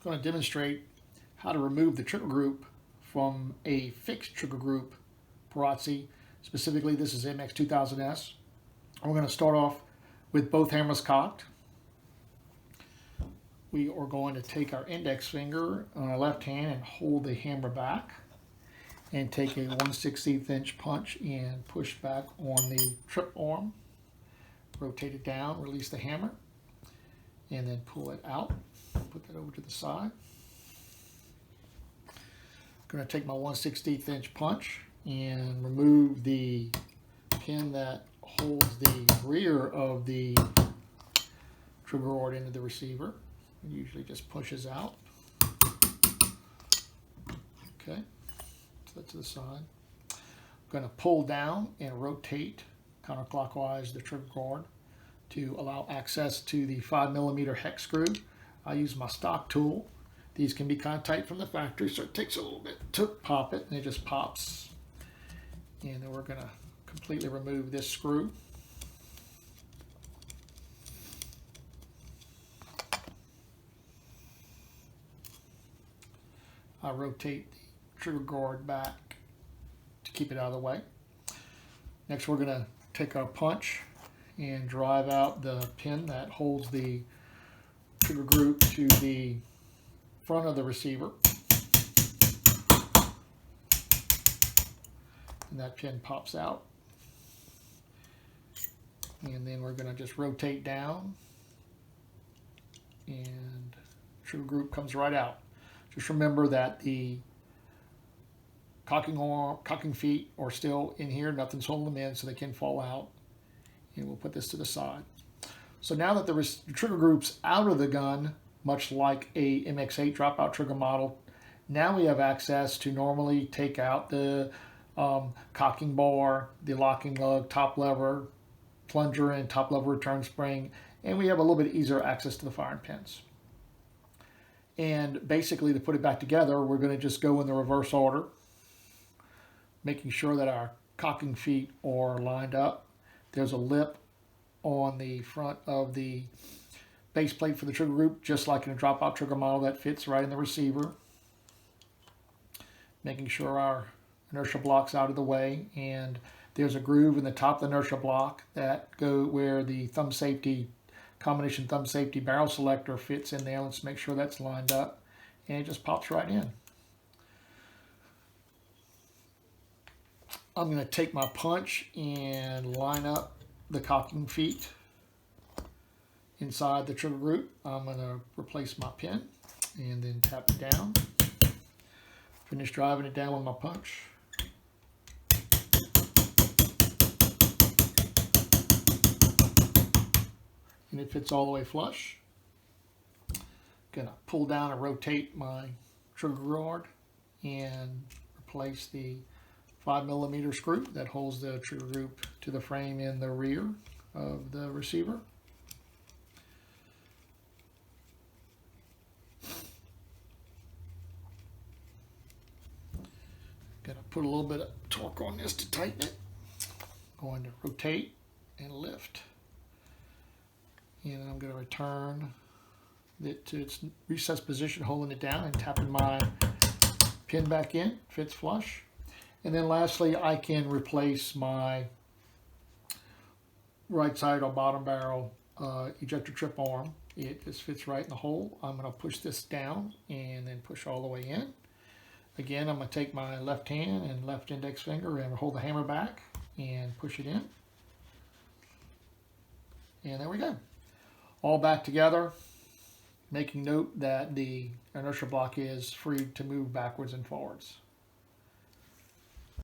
going to demonstrate how to remove the trigger group from a fixed trigger group Perazzi. Specifically, this is MX2000S. We're going to start off with both hammers cocked. We are going to take our index finger on our left hand and hold the hammer back and take a 1/16 inch punch and push back on the trip arm. Rotate it down, release the hammer, and then pull it out. Put that over to the side. I'm going to take my 1/16 inch punch and remove the pin that holds the rear of the trigger rod into the receiver. It usually just pushes out. Okay, so that's to the side. I'm going to pull down and rotate counterclockwise the trigger guard to allow access to the 5mm hex screw. I use my stock tool. These can be kind of tight from the factory, so it takes a little bit to pop it, and it just pops. And then we're going to completely remove this screw. I rotate the trigger guard back to keep it out of the way. Next, we're going to take our punch and drive out the pin that holds the trigger group to the front of the receiver. And that pin pops out. And then we're going to just rotate down and trigger group comes right out. Just remember that the cocking feet are still in here, nothing's holding them in, so they can fall out. And we'll put this to the side. So now that the trigger group's out of the gun, much like a MX8 dropout trigger model, now we have access to normally take out the cocking bar, the locking lug, top lever, plunger and top lever return spring, and we have a little bit easier access to the firing pins. And basically, to put it back together, we're going to just go in the reverse order, making sure that our cocking feet are lined up. There's a lip on the front of the base plate for the trigger group, just like in a dropout trigger model, that fits right in the receiver. Making sure our inertia block's out of the way, and there's a groove in the top of the inertia block that go where the thumb safety, combination thumb safety barrel selector fits in there. Let's make sure that's lined up, and it just pops right in. I'm going to take my punch and line up the cocking feet inside the trigger group. I'm going to replace my pin and then tap it down. Finish driving it down with my punch. And it fits all the way flush. Gonna pull down and rotate my trigger guard and replace the 5mm screw that holds the trigger group to the frame in the rear of the receiver. Gonna put a little bit of torque on this to tighten it. Going to rotate and lift. And then I'm going to return it to its recessed position, holding it down and tapping my pin back in, fits flush. And then lastly, I can replace my right side or bottom barrel ejector trip arm. It just fits right in the hole. I'm going to push this down and then push all the way in. Again, I'm going to take my left hand and left index finger and hold the hammer back and push it in. And there we go. All back together, making note that the inertia block is free to move backwards and forwards.